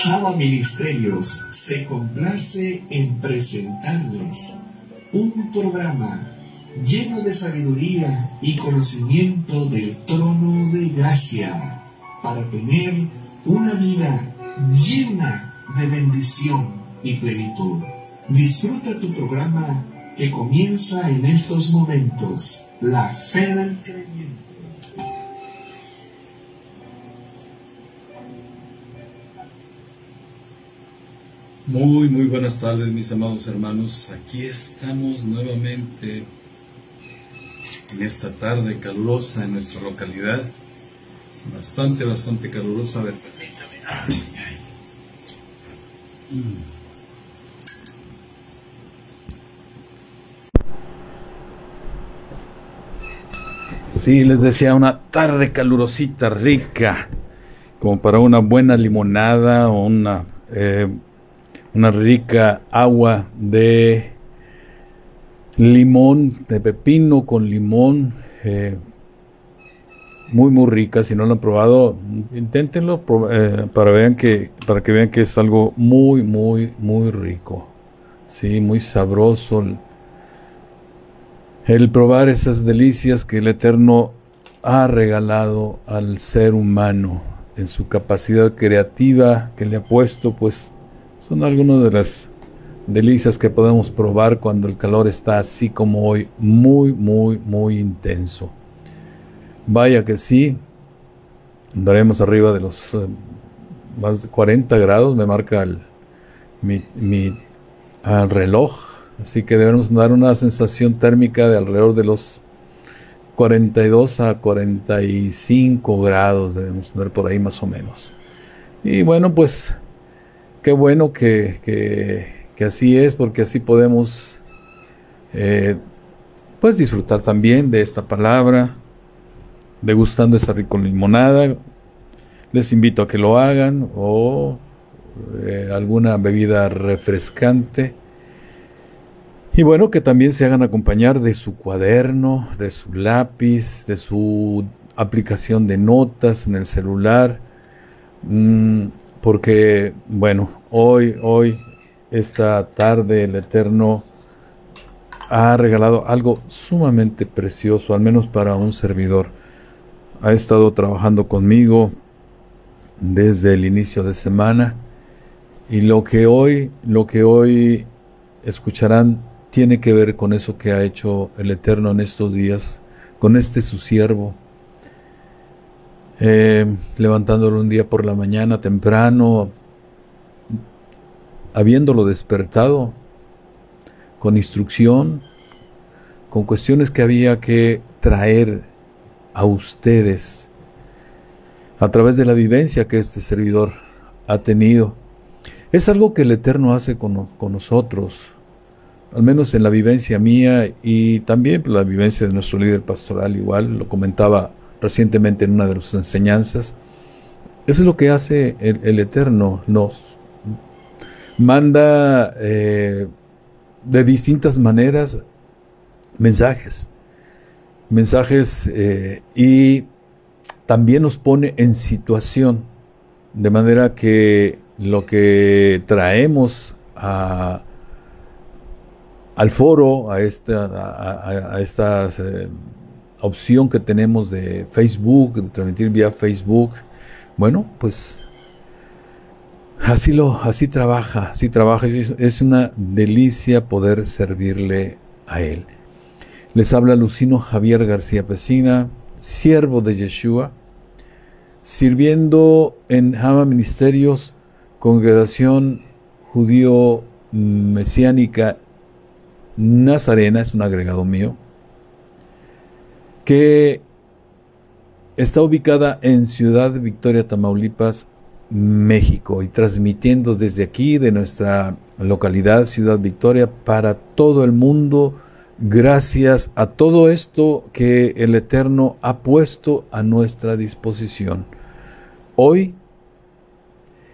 Java Ministerios se complace en presentarles un programa lleno de sabiduría y conocimiento del trono de gracia para tener una vida llena de bendición y plenitud. Disfruta tu programa que comienza en estos momentos, La Fe del Creyente. Muy buenas tardes, mis amados hermanos. Aquí estamos nuevamente en esta tarde calurosa en nuestra localidad. Bastante calurosa. A ver, permítame. Sí, les decía, una tarde calurosita, rica, como para una buena limonada o una rica agua de limón, de pepino con limón, muy rica. Si no lo han probado, inténtenlo para que vean que es algo muy rico, sí, muy sabroso el probar esas delicias que el Eterno ha regalado al ser humano en su capacidad creativa que le ha puesto. Pues son algunas de las delicias que podemos probar cuando el calor está así como hoy, muy intenso. Vaya que sí, andaremos arriba de los más de 40 grados, me marca mi reloj, así que debemos dar una sensación térmica de alrededor de los 42 a 45 grados, debemos tener por ahí más o menos. Y bueno, pues qué bueno que así es, porque así podemos pues disfrutar también de esta palabra, degustando esta rica limonada. Les invito a que lo hagan, o alguna bebida refrescante. Y bueno, que también se hagan acompañar de su cuaderno, de su lápiz, de su aplicación de notas en el celular. Porque, bueno, hoy, esta tarde, el Eterno ha regalado algo sumamente precioso, al menos para un servidor. Ha estado trabajando conmigo desde el inicio de semana, y lo que hoy escucharán tiene que ver con eso que ha hecho el Eterno en estos días, con su siervo. Levantándolo un día por la mañana temprano, habiéndolo despertado con instrucción, con cuestiones que había que traer a ustedes a través de la vivencia que este servidor ha tenido. Es algo que el Eterno hace con nosotros, al menos en la vivencia mía, y también la vivencia de nuestro líder pastoral. Igual lo comentaba recientemente en una de sus enseñanzas. Eso es lo que hace el Eterno. Nos manda de distintas maneras mensajes, y también nos pone en situación, de manera que lo que traemos al foro, a esta opción que tenemos de Facebook, de transmitir vía Facebook, bueno, pues así trabaja, es una delicia poder servirle a Él. Les habla Lucino Javier García Pesina, siervo de Yeshua, sirviendo en Java Ministerios, congregación judío mesiánica nazarena, es un agregado mío, que está ubicada en Ciudad Victoria, Tamaulipas, México, y transmitiendo desde aquí, de nuestra localidad, Ciudad Victoria, para todo el mundo, gracias a todo esto que el Eterno ha puesto a nuestra disposición. Hoy,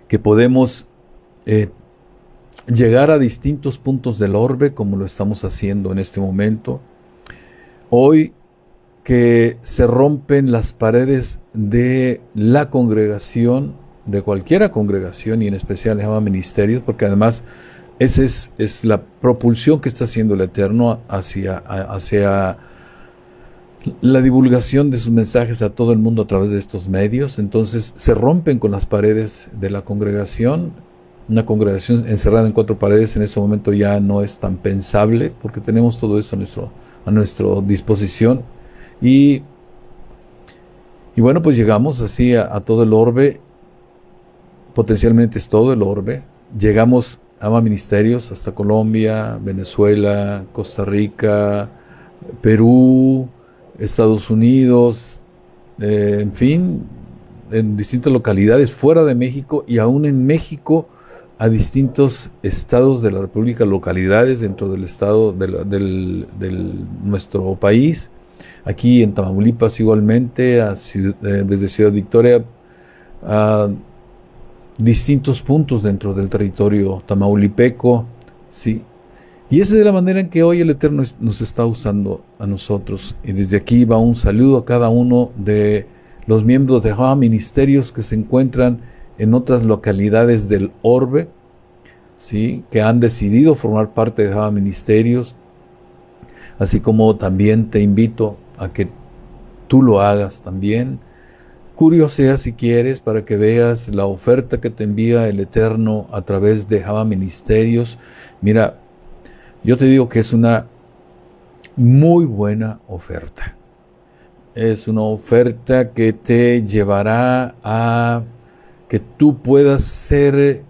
que podemos llegar a distintos puntos del orbe, como lo estamos haciendo en este momento. Hoy que se rompen las paredes de la congregación, de cualquier congregación y en especial de Java Ministerios, porque además esa es la propulsión que está haciendo el Eterno hacia la divulgación de sus mensajes a todo el mundo a través de estos medios. Entonces se rompen con las paredes de la congregación. Una congregación encerrada en 4 paredes en ese momento ya no es tan pensable, porque tenemos todo eso a nuestra disposición. Y bueno, pues llegamos así a todo el orbe, potencialmente es todo el orbe. Llegamos a ministerios hasta Colombia, Venezuela, Costa Rica, Perú, Estados Unidos, en fin, en distintas localidades fuera de México y aún en México a distintos estados de la República, localidades dentro del estado del nuestro país. Aquí en Tamaulipas igualmente, desde Ciudad Victoria a distintos puntos dentro del territorio tamaulipeco, ¿sí? Y esa es la manera en que hoy el Eterno nos está usando a nosotros. Y desde aquí va un saludo a cada uno de los miembros de Java Ministerios que se encuentran en otras localidades del orbe, ¿sí? Que han decidido formar parte de Java Ministerios. Así como también te invito a que tú lo hagas también. Curiosea si quieres para que veas la oferta que te envía el Eterno a través de Java Ministerios. Mira, yo te digo que es una muy buena oferta. Es una oferta que te llevará a que tú puedas ser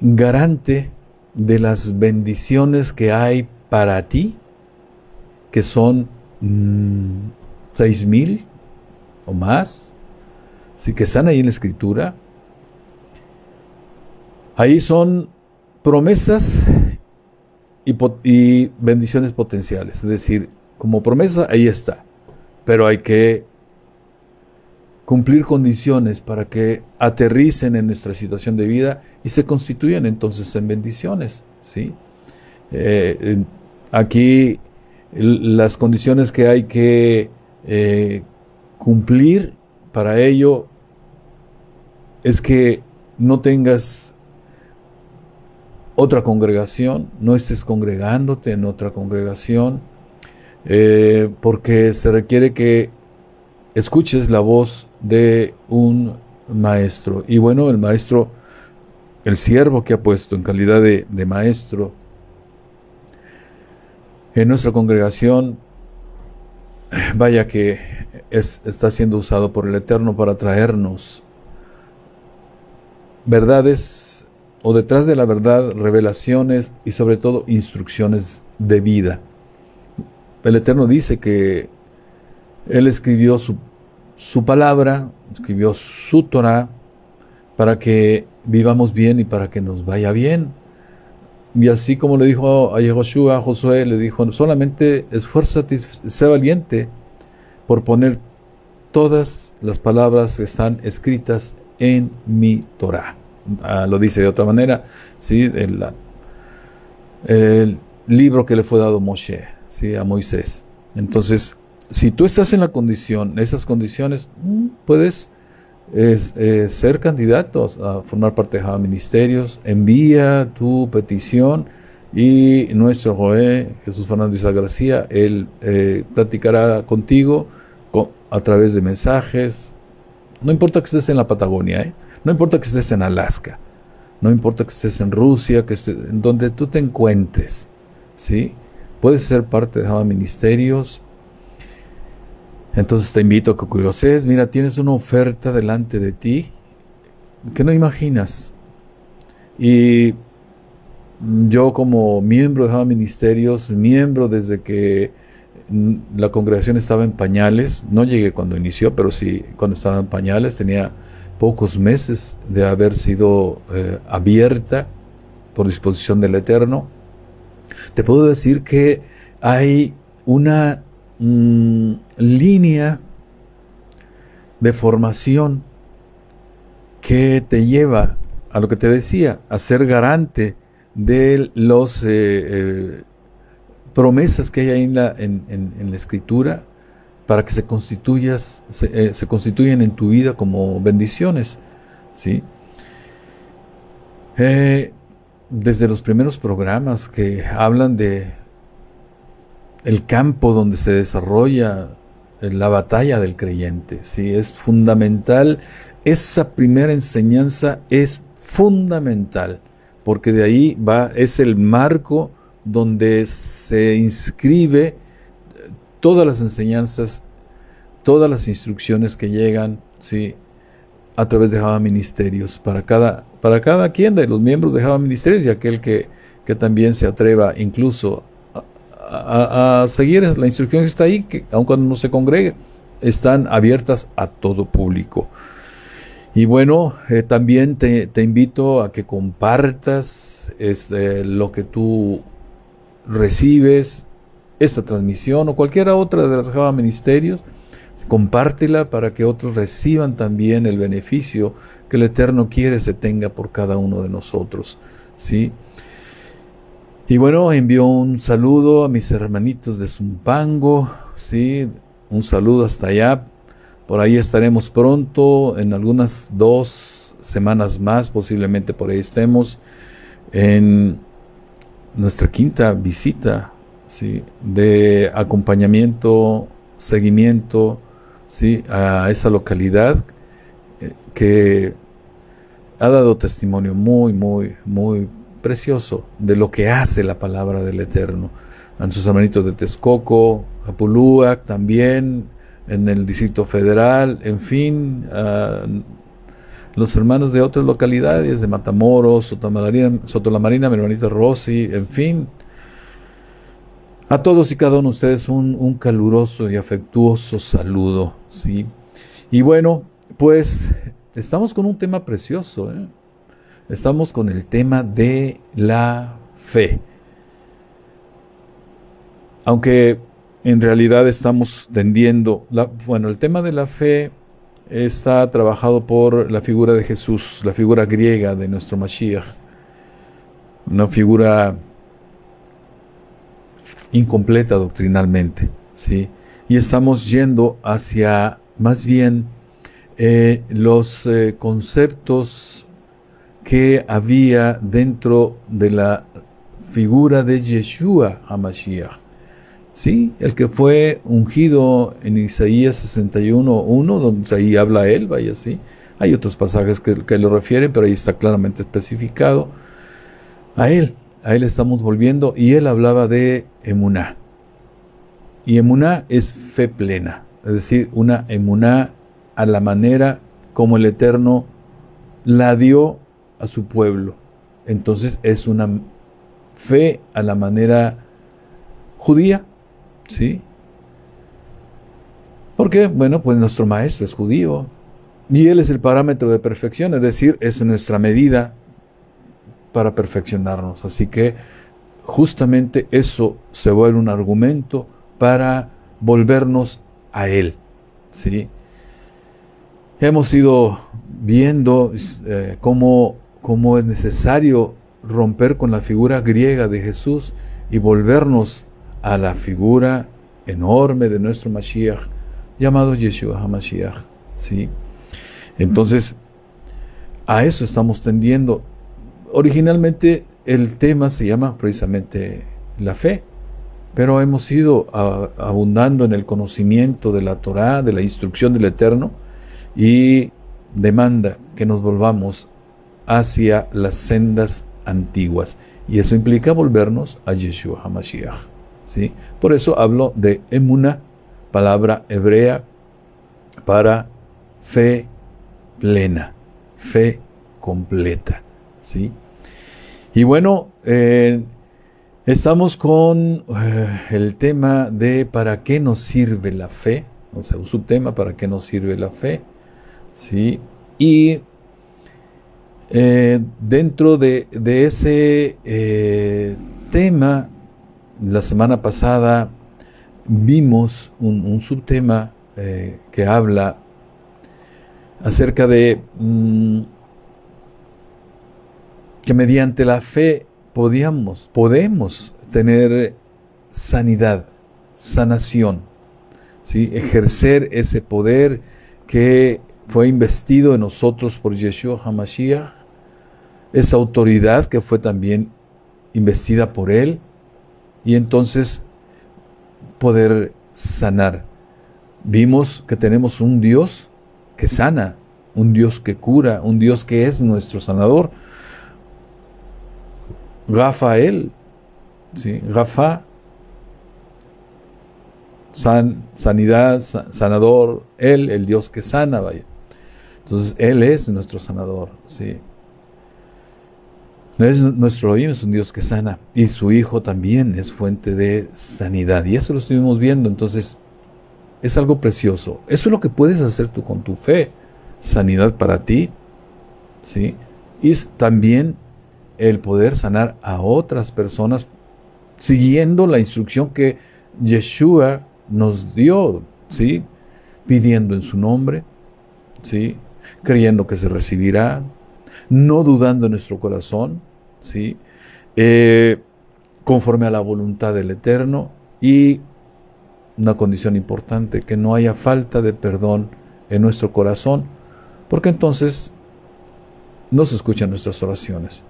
garante de las bendiciones que hay para ti, que son 6,000 o más, sí, que están ahí en la Escritura. Ahí son promesas y bendiciones potenciales. Es decir, como promesa, ahí está. Pero hay que cumplir condiciones para que aterricen en nuestra situación de vida y se constituyan entonces en bendiciones, ¿sí? Aquí las condiciones que hay que cumplir para ello es que no tengas otra congregación, no estés congregándote en otra congregación, porque se requiere que escuches la voz de un maestro. Y bueno, el maestro, el siervo que ha puesto en calidad de maestro en nuestra congregación, vaya que está siendo usado por el Eterno para traernos verdades, o detrás de la verdad, revelaciones y sobre todo instrucciones de vida. El Eterno dice que Él escribió su palabra, escribió su Torah para que vivamos bien y para que nos vaya bien. Y así como le dijo a Yehoshua, a Josué, le dijo, solamente esfuérzate, sé valiente por poner todas las palabras que están escritas en mi Torah. Lo dice de otra manera, ¿sí? El libro que le fue dado Moshe, ¿sí? A Moisés. Entonces, si tú estás en esas condiciones, puedes ser candidatos a formar parte de Java Ministerios. Envía tu petición y nuestro Joé, Jesús Fernando Isaac García, él platicará contigo a través de mensajes. No importa que estés en la Patagonia, no importa que estés en Alaska, no importa que estés en Rusia, que estés en donde tú te encuentres, ¿sí? Puedes ser parte de Java Ministerios. Entonces te invito a que curioses. Mira, tienes una oferta delante de ti que no imaginas. Y yo, como miembro de Java Ministerios, miembro desde que la congregación estaba en pañales, no llegué cuando inició, pero sí cuando estaba en pañales, tenía pocos meses de haber sido abierta por disposición del Eterno. Te puedo decir que hay una línea de formación que te lleva a lo que te decía, a ser garante de los promesas que hay ahí en la Escritura, para que se constituyan en tu vida como bendiciones, ¿sí? Desde los primeros programas que hablan de el campo donde se desarrolla la batalla del creyente, ¿sí? Es fundamental, esa primera enseñanza es fundamental, porque de ahí es el marco donde se inscribe todas las enseñanzas, todas las instrucciones que llegan, ¿sí?, a través de Java Ministerios, para cada quien de los miembros de Java Ministerios, y aquel que también se atreva incluso a seguir la instrucción que está ahí, que aun cuando no se congregue, están abiertas a todo público. Y bueno, también te invito a que compartas lo que tú recibes, esta transmisión o cualquiera otra de las Java Ministerios. Compártela para que otros reciban también el beneficio que el Eterno quiere se tenga por cada uno de nosotros, ¿sí? Y bueno, envío un saludo a mis hermanitos de Zumpango, ¿sí? Un saludo hasta allá. Por ahí estaremos pronto, en algunas 2 semanas más, posiblemente por ahí estemos, en nuestra 5ª visita, ¿sí?, de acompañamiento, seguimiento, ¿sí?, a esa localidad que ha dado testimonio muy, muy, muy precioso de lo que hace la palabra del Eterno. A nuestros hermanitos de Texcoco, Apulúac también, en el Distrito Federal, en fin, los hermanos de otras localidades, de Matamoros, Sotolamarina, mi hermanita Rosy, en fin, a todos y cada uno de ustedes un caluroso y afectuoso saludo, ¿sí? Y bueno, pues estamos con un tema precioso, ¿eh? Estamos con el tema de la fe. Aunque en realidad estamos tendiendo, el tema de la fe está trabajado por la figura de Jesús, la figura griega de nuestro Mashiach, una figura incompleta doctrinalmente, ¿sí? Y estamos yendo hacia más bien los conceptos que había dentro de la figura de Yeshua HaMashiach, ¿sí? El que fue ungido en Isaías 61:1, donde ahí habla él, vaya así. Hay otros pasajes que lo refieren, pero ahí está claramente especificado. A él estamos volviendo, y él hablaba de emuná. Y emuná es fe plena, es decir, una emuná a la manera como el Eterno la dio a su pueblo. Entonces es una fe a la manera judía, ¿sí? Porque, bueno, pues nuestro maestro es judío, y él es el parámetro de perfección, es decir, es nuestra medida para perfeccionarnos. Así que justamente eso se vuelve un argumento para volvernos a él, ¿sí? Hemos ido viendo cómo es necesario romper con la figura griega de Jesús y volvernos a la figura enorme de nuestro Mashiach, llamado Yeshua HaMashiach, ¿sí? Entonces, a eso estamos tendiendo. Originalmente el tema se llama precisamente la fe, pero hemos ido abundando en el conocimiento de la Torá, de la instrucción del Eterno, y demanda que nos volvamos hacia las sendas antiguas, y eso implica volvernos a Yeshua HaMashiach, ¿sí? Por eso hablo de emuná, palabra hebrea para fe plena, fe completa, ¿sí? Y bueno, estamos con el tema de ¿para qué nos sirve la fe? O sea, un subtema, ¿para qué nos sirve la fe? ¿Sí? Y dentro de ese tema, la semana pasada vimos un subtema que habla acerca de que mediante la fe podemos tener sanidad, sanación, ¿sí? Ejercer ese poder que fue investido en nosotros por Yeshua HaMashiach, esa autoridad que fue también investida por Él, y entonces poder sanar. Vimos que tenemos un Dios que sana, un Dios que cura, un Dios que es nuestro sanador. Rafael, ¿sí? Rafa, sanidad, sanador, Él, el Dios que sana, vaya. Entonces, Él es nuestro sanador, ¿sí? Nuestro Elohim es un Dios que sana, y su Hijo también es fuente de sanidad, y eso lo estuvimos viendo. Entonces, es algo precioso. Eso es lo que puedes hacer tú con tu fe, sanidad para ti, ¿sí? Y también el poder sanar a otras personas siguiendo la instrucción que Yeshua nos dio, ¿sí? Pidiendo en su nombre, ¿sí? Creyendo que se recibirá, no dudando en nuestro corazón, ¿sí? Conforme a la voluntad del Eterno, y una condición importante, que no haya falta de perdón en nuestro corazón, porque entonces no se escuchan nuestras oraciones,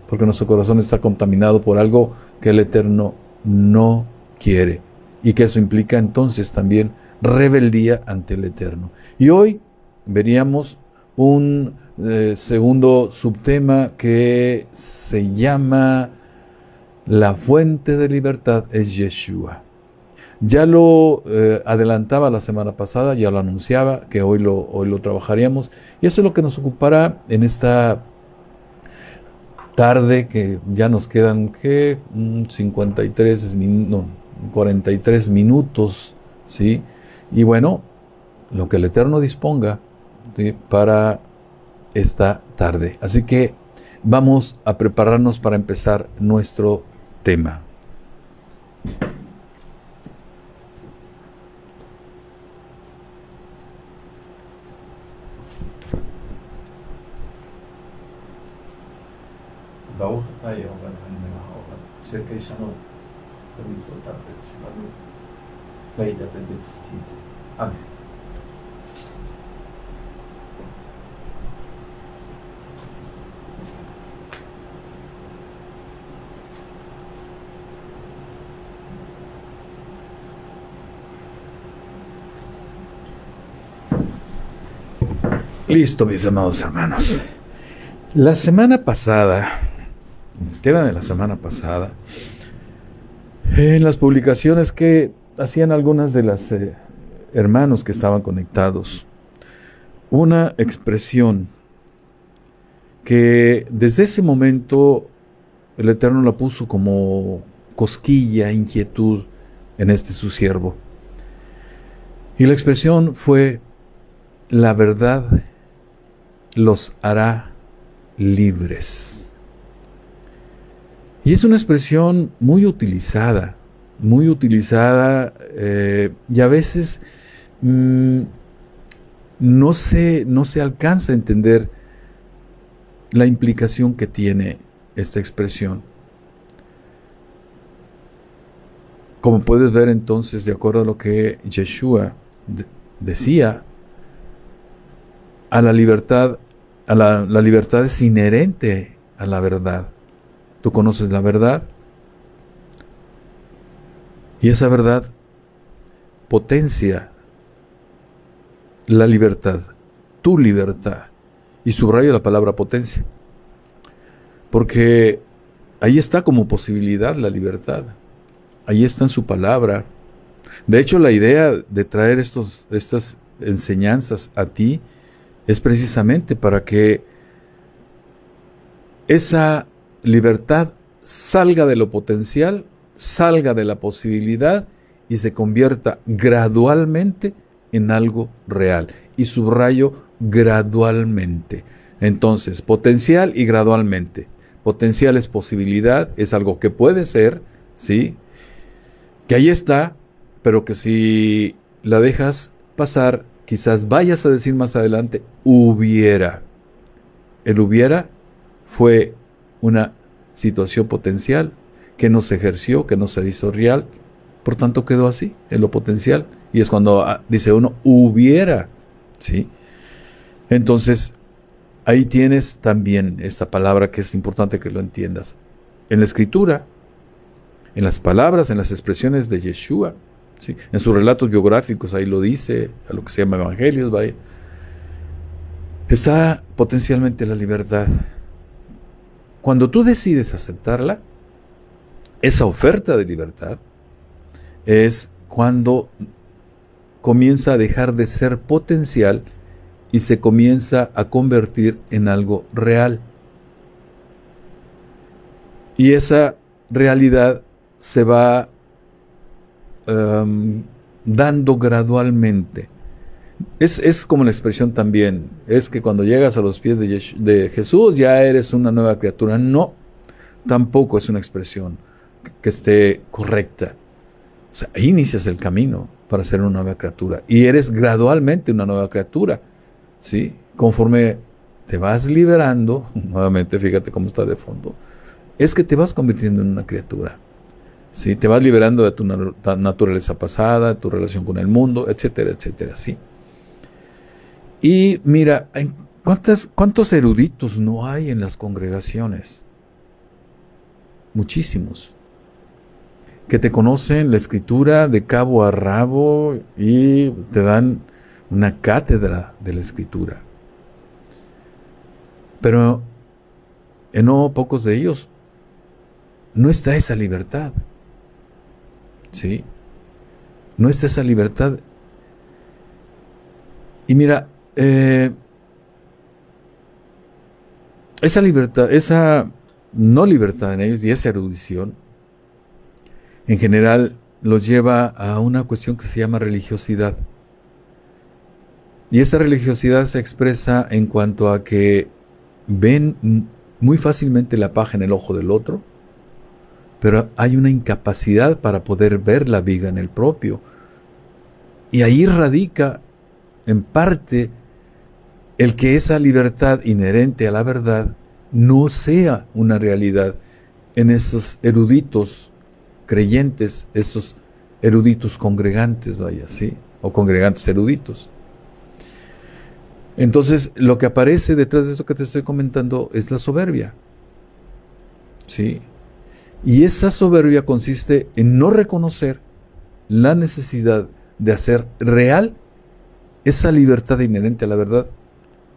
porque nuestro corazón está contaminado por algo que el Eterno no quiere, y que eso implica entonces también rebeldía ante el Eterno. Y hoy veríamos un segundo subtema que se llama la fuente de libertad es Yeshua. Ya lo adelantaba la semana pasada, ya lo anunciaba, que hoy lo trabajaríamos, y eso es lo que nos ocupará en esta tarde, que ya nos quedan 43 minutos, ¿sí? Y bueno, lo que el Eterno disponga, ¿sí?, para esta tarde. Así que vamos a prepararnos para empezar nuestro tema. Amén. Listo, mis amados hermanos. La semana pasada, queda de la semana pasada, en las publicaciones que hacían algunas de las hermanos que estaban conectados, una expresión que desde ese momento el Eterno la puso como cosquilla, inquietud en su siervo. Y la expresión fue: la verdad los hará libres. Y es una expresión muy utilizada, y a veces no se alcanza a entender la implicación que tiene esta expresión. Como puedes ver entonces, de acuerdo a lo que Yeshua decía, a la libertad, la libertad es inherente a la verdad. Tú conoces la verdad, y esa verdad potencia la libertad, tu libertad. Y subrayo la palabra potencia, porque ahí está como posibilidad la libertad. Ahí está en su palabra. De hecho, la idea de traer estas enseñanzas a ti es precisamente para que esa libertad salga de lo potencial, salga de la posibilidad y se convierta gradualmente en algo real. Y subrayo gradualmente. Entonces, potencial y gradualmente. Potencial es posibilidad, es algo que puede ser, ¿sí?, que ahí está, pero que si la dejas pasar, quizás vayas a decir más adelante, hubiera. El hubiera fue una situación potencial que no se ejerció, que no se hizo real, por tanto quedó así, en lo potencial. Y es cuando dice uno, hubiera, ¿sí? Entonces, ahí tienes también esta palabra que es importante que lo entiendas. En la Escritura, en las palabras, en las expresiones de Yeshua, ¿sí? En sus relatos biográficos, ahí lo dice, a lo que se llama evangelios, vaya, está potencialmente la libertad. Cuando tú decides aceptarla, esa oferta de libertad es cuando comienza a dejar de ser potencial y se comienza a convertir en algo real. Y esa realidad se va dando gradualmente. Es como la expresión también, es que cuando llegas a los pies de Jesús ya eres una nueva criatura. No, tampoco es una expresión que esté correcta. O sea, ahí inicias el camino para ser una nueva criatura y eres gradualmente una nueva criatura, ¿sí? Conforme te vas liberando, nuevamente fíjate cómo está de fondo, es que te vas convirtiendo en una criatura, ¿sí? Te vas liberando de tu naturaleza pasada, de tu relación con el mundo, etcétera, etcétera, ¿sí? Y mira, ¿cuántos eruditos no hay en las congregaciones? Muchísimos. Que te conocen la Escritura de cabo a rabo y te dan una cátedra de la Escritura. Pero en no pocos de ellos no está esa libertad. ¿Sí? No está esa libertad. Y mira, esa libertad, esa no libertad en ellos y esa erudición, en general los lleva a una cuestión que se llama religiosidad. Y esa religiosidad se expresa en cuanto a que ven muy fácilmente la paja en el ojo del otro, pero hay una incapacidad para poder ver la viga en el propio. Y ahí radica, en parte, el que esa libertad inherente a la verdad no sea una realidad en esos eruditos creyentes, esos eruditos congregantes, vaya, ¿sí? O congregantes eruditos. Entonces, lo que aparece detrás de esto que te estoy comentando es la soberbia, ¿sí? Y esa soberbia consiste en no reconocer la necesidad de hacer real esa libertad inherente a la verdad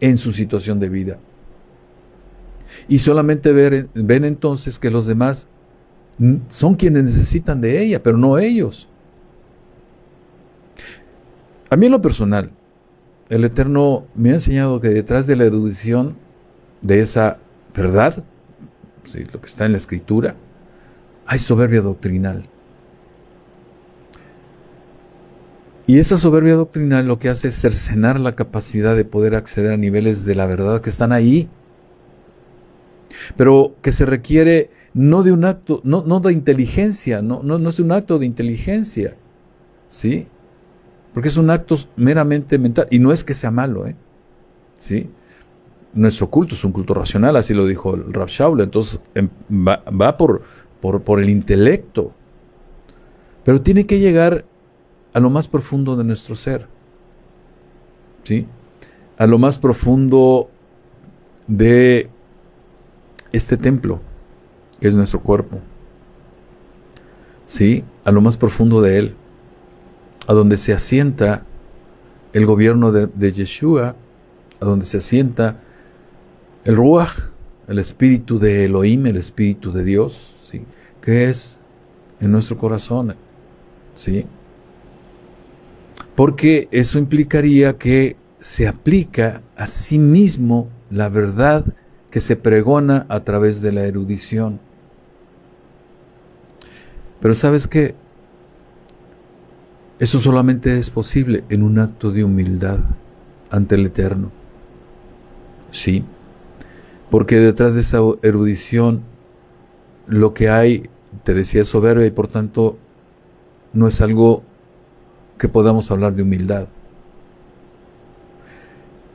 en su situación de vida. Y solamente ven entonces que los demás son quienes necesitan de ella, pero no ellos. A mí en lo personal, el Eterno me ha enseñado que detrás de la erudición de esa verdad, ¿sí?, lo que está en la Escritura, hay soberbia doctrinal. Y esa soberbia doctrinal lo que hace es cercenar la capacidad de poder acceder a niveles de la verdad que están ahí, pero que se requiere no de un acto, no de inteligencia, no es un acto de inteligencia, ¿sí? Porque es un acto meramente mental, y no es que sea malo, ¿sí? Nuestro culto es un culto racional, así lo dijo el Rav Shaul, entonces va por el intelecto, pero tiene que llegar a lo más profundo de nuestro ser, ¿sí? A lo más profundo de este templo, que es nuestro cuerpo, ¿sí? A lo más profundo de él, a donde se asienta el gobierno de Yeshua, a donde se asienta el Ruach, el espíritu de Elohim, el espíritu de Dios, ¿sí?, que es en nuestro corazón, ¿sí? Porque eso implicaría que se aplica a sí mismo la verdad que se pregona a través de la erudición. Pero ¿sabes qué? Eso solamente es posible en un acto de humildad ante el Eterno. Sí, porque detrás de esa erudición lo que hay, te decía, es soberbia y por tanto no es algo que podamos hablar de humildad.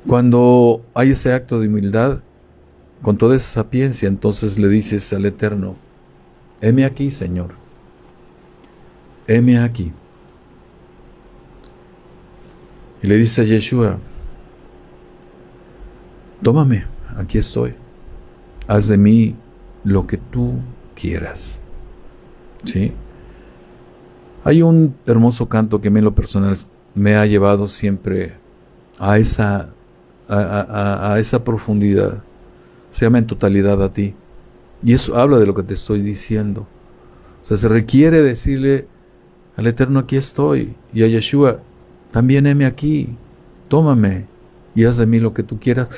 Cuando hay ese acto de humildad, con toda esa sapiencia, entonces le dices al Eterno: heme aquí, Señor, heme aquí. Y le dice a Yeshua: tómame, aquí estoy. Haz de mí lo que tú quieras. ¿Sí? Hay un hermoso canto que a mí en lo personal me ha llevado siempre a esa profundidad. Se llama En totalidad a ti. Y eso habla de lo que te estoy diciendo. O sea, se requiere decirle al Eterno, aquí estoy. Y a Yeshua, también heme aquí. Tómame y haz de mí lo que tú quieras.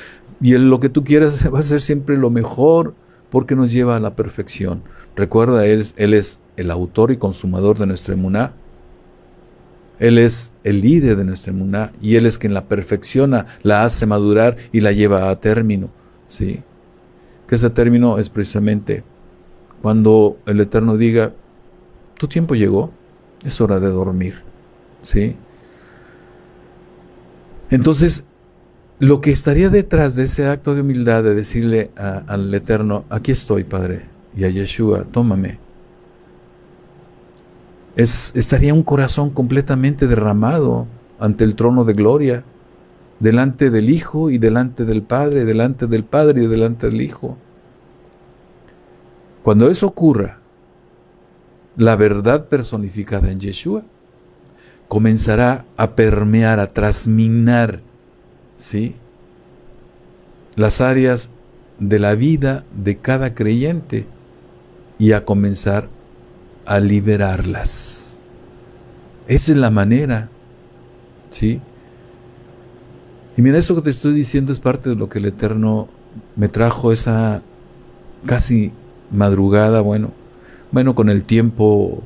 Y lo que tú quieras va a ser siempre lo mejor, porque nos lleva a la perfección. Recuerda, Él es el autor y consumador de nuestra emuná. Él es el líder de nuestra emuná, y Él es quien la perfecciona, la hace madurar y la lleva a término. ¿Sí? Que ese término es precisamente cuando el Eterno diga, tu tiempo llegó, es hora de dormir. ¿Sí? Entonces, lo que estaría detrás de ese acto de humildad, de decirle al Eterno, aquí estoy, Padre, y a Yeshua, tómame, estaría un corazón completamente derramado ante el trono de gloria, delante del Hijo y delante del Padre, delante del Padre y delante del Hijo. Cuando eso ocurra, la verdad personificada en Yeshua comenzará a permear, a trasminar, ¿sí?, las áreas de la vida de cada creyente y a comenzar a liberarlas. Esa es la manera, ¿sí? Y mira, eso que te estoy diciendo es parte de lo que el Eterno me trajo esa casi madrugada, bueno, con el tiempo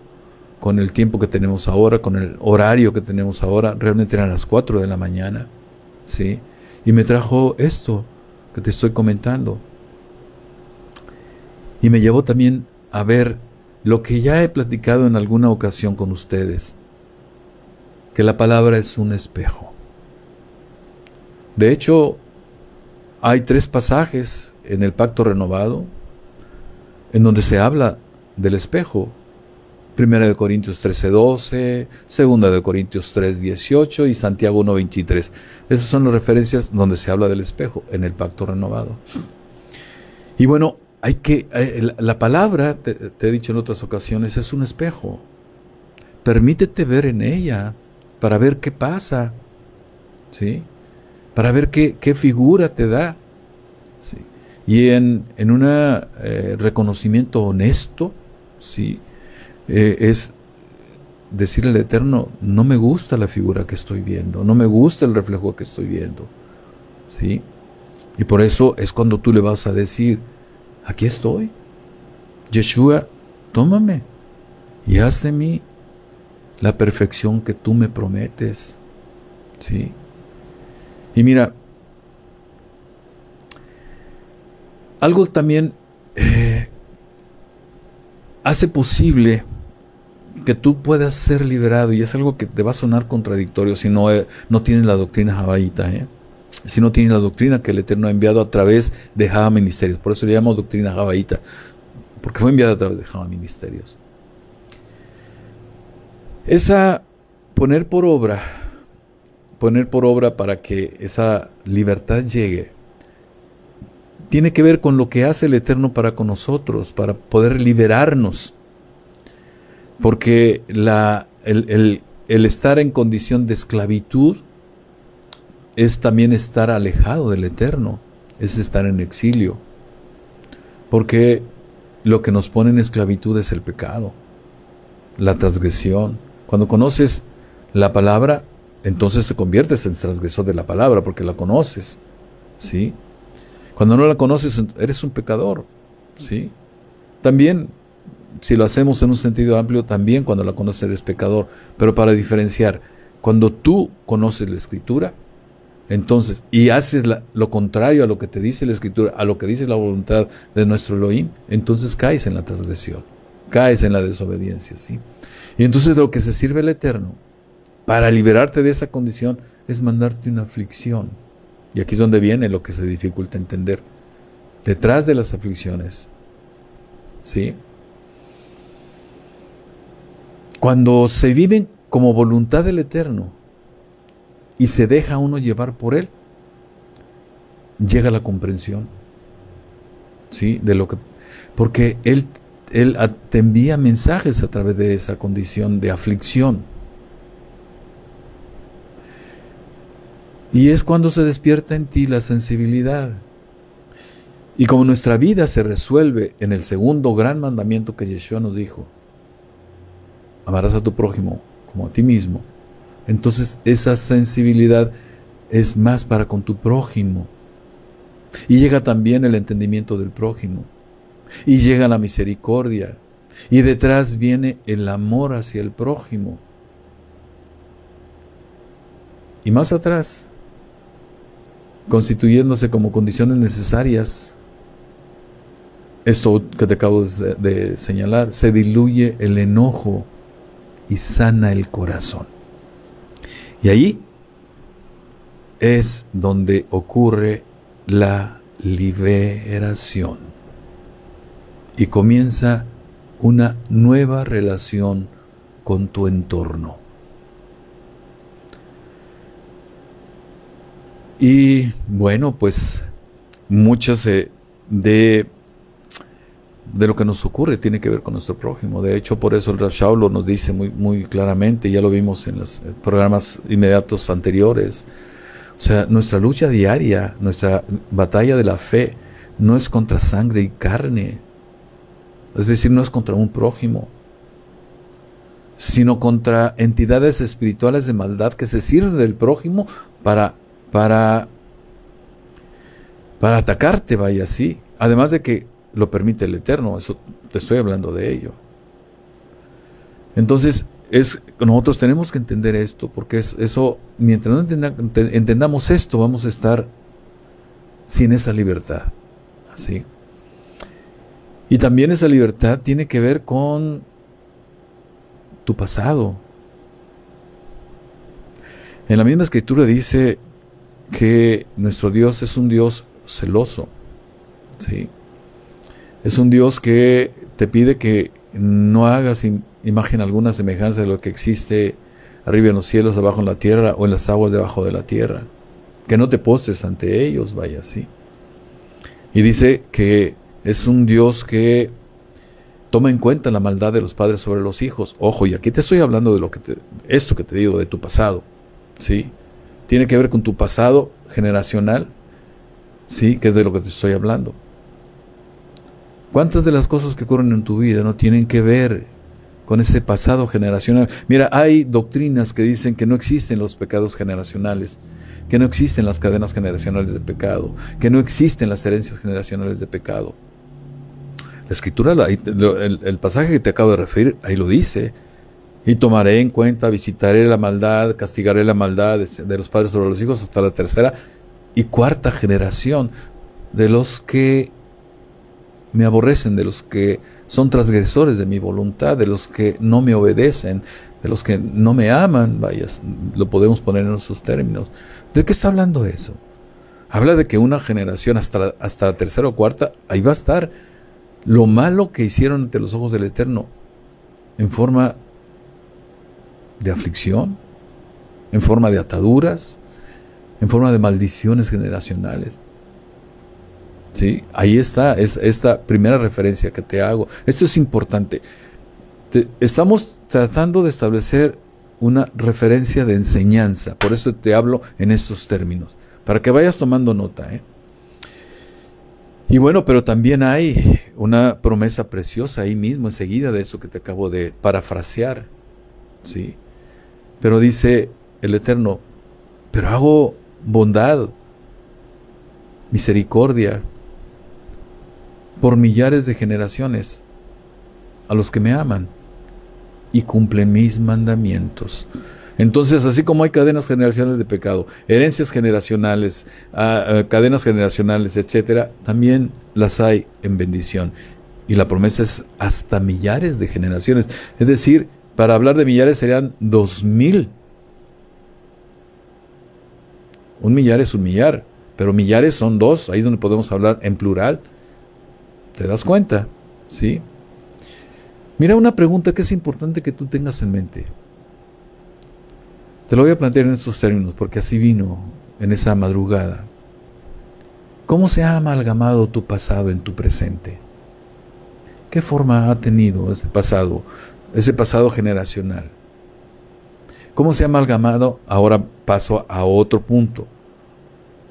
que tenemos ahora, con el horario que tenemos ahora, realmente eran las 4 de la mañana, ¿sí? Y me trajo esto que te estoy comentando. Y me llevó también a ver lo que ya he platicado en alguna ocasión con ustedes, que la palabra es un espejo. De hecho, hay 3 pasajes en el Pacto Renovado en donde se habla del espejo. 1 Corintios 13:12, 2 Corintios 3:18 y Santiago 1:23. Esas son las referencias donde se habla del espejo en el Pacto Renovado. Y bueno, la palabra, te he dicho en otras ocasiones, es un espejo. Permítete ver en ella para ver qué pasa, ¿sí? Para ver qué figura te da, ¿sí? Y en un reconocimiento honesto, ¿sí?, es decirle al Eterno, no me gusta la figura que estoy viendo, no me gusta el reflejo que estoy viendo, ¿sí? Y por eso es cuando tú le vas a decir, aquí estoy, Yeshua, tómame y haz de mí la perfección que tú me prometes, ¿sí? Y mira, algo también hace posible que tú puedas ser liberado, y es algo que te va a sonar contradictorio si no tienes la doctrina jabaíta, si no tienes la doctrina que el Eterno ha enviado a través de Java Ministerios. Por eso le llamo doctrina jabaíta, porque fue enviada a través de Java Ministerios. Esa poner por obra para que esa libertad llegue, tiene que ver con lo que hace el Eterno para con nosotros, para poder liberarnos. Porque el estar en condición de esclavitud es también estar alejado del Eterno, es estar en exilio. Porque lo que nos pone en esclavitud es el pecado, la transgresión. Cuando conoces la palabra, entonces te conviertes en transgresor de la palabra, porque la conoces, ¿sí? Cuando no la conoces, eres un pecador, ¿sí? También, si lo hacemos en un sentido amplio, también cuando la conoces eres pecador. Pero para diferenciar, cuando tú conoces la Escritura, entonces, y haces lo contrario a lo que te dice la Escritura, a lo que dice la voluntad de nuestro Elohim, entonces caes en la transgresión, caes en la desobediencia, ¿sí? Y entonces lo que se sirve el Eterno para liberarte de esa condición es mandarte una aflicción. Y aquí es donde viene lo que se dificulta entender. Detrás de las aflicciones, ¿sí?, cuando se viven como voluntad del Eterno y se deja uno llevar por Él, llega la comprensión, ¿sí? De lo que, porque Él te envía mensajes a través de esa condición de aflicción. Y es cuando se despierta en ti la sensibilidad. Y como nuestra vida se resuelve en el segundo gran mandamiento que Yeshua nos dijo, amarás a tu prójimo como a ti mismo, entonces esa sensibilidad es más para con tu prójimo. Y llega también el entendimiento del prójimo. Y llega la misericordia. Y detrás viene el amor hacia el prójimo. Y más atrás, constituyéndose como condiciones necesarias, esto que te acabo de señalar, se diluye el enojo y sana el corazón. Y ahí es donde ocurre la liberación. Y comienza una nueva relación con tu entorno. Y bueno, pues muchas de lo que nos ocurre tiene que ver con nuestro prójimo. De hecho, por eso el Rav Shaul nos dice muy claramente, ya lo vimos en los programas inmediatos anteriores. O sea, nuestra lucha diaria, nuestra batalla de la fe, no es contra sangre y carne. Es decir, no es contra un prójimo, sino contra entidades espirituales de maldad que se sirven del prójimo para atacarte, vaya así. Además de que lo permite el Eterno, eso te estoy hablando de ello. Entonces, nosotros tenemos que entender esto, porque eso, mientras no entendamos esto, vamos a estar sin esa libertad. Así. Y también esa libertad tiene que ver con tu pasado. En la misma escritura dice que nuestro Dios es un Dios celoso. ¿Sí? Es un Dios que te pide que no hagas imagen alguna semejanza de lo que existe arriba en los cielos, abajo en la tierra o en las aguas debajo de la tierra. Que no te postres ante ellos, vaya así. Y dice que es un Dios que toma en cuenta la maldad de los padres sobre los hijos. Ojo, y aquí te estoy hablando de esto que te digo, de tu pasado. ¿Sí? Tiene que ver con tu pasado generacional. ¿Sí? Que es de lo que te estoy hablando. ¿Cuántas de las cosas que ocurren en tu vida no tienen que ver con ese pasado generacional? Mira, hay doctrinas que dicen que no existen los pecados generacionales, que no existen las cadenas generacionales de pecado, que no existen las herencias generacionales de pecado. La escritura, el pasaje que te acabo de referir, ahí lo dice. Y tomaré en cuenta, visitaré la maldad, castigaré la maldad de los padres sobre los hijos hasta la tercera y cuarta generación de los que me aborrecen, de los que son transgresores de mi voluntad, de los que no me obedecen, de los que no me aman. Vaya, lo podemos poner en esos términos. ¿De qué está hablando eso? Habla de que una generación hasta la tercera o cuarta, ahí va a estar lo malo que hicieron ante los ojos del Eterno, en forma de aflicción, en forma de ataduras, en forma de maldiciones generacionales. ¿Sí? Ahí está, es esta primera referencia que te hago. Esto es importante. Estamos tratando de establecer una referencia de enseñanza, por eso te hablo en estos términos, para que vayas tomando nota, ¿eh? Y bueno, pero también hay una promesa preciosa ahí mismo, enseguida de eso que te acabo de parafrasear, ¿sí? Pero dice el Eterno, pero hago bondad, misericordia, por millares de generaciones a los que me aman y cumplen mis mandamientos. Entonces, así como hay cadenas generacionales de pecado, herencias generacionales, cadenas generacionales, etcétera, también las hay en bendición. Y la promesa es hasta millares de generaciones. Es decir, para hablar de millares serían 2000. Un millar es un millar, pero millares son dos, ahí es donde podemos hablar en plural. ¿Te das cuenta? ¿Sí? Mira, una pregunta que es importante que tú tengas en mente. Te lo voy a plantear en estos términos, porque así vino en esa madrugada. ¿Cómo se ha amalgamado tu pasado en tu presente? ¿Qué forma ha tenido ese pasado generacional? ¿Cómo se ha amalgamado? Ahora paso a otro punto.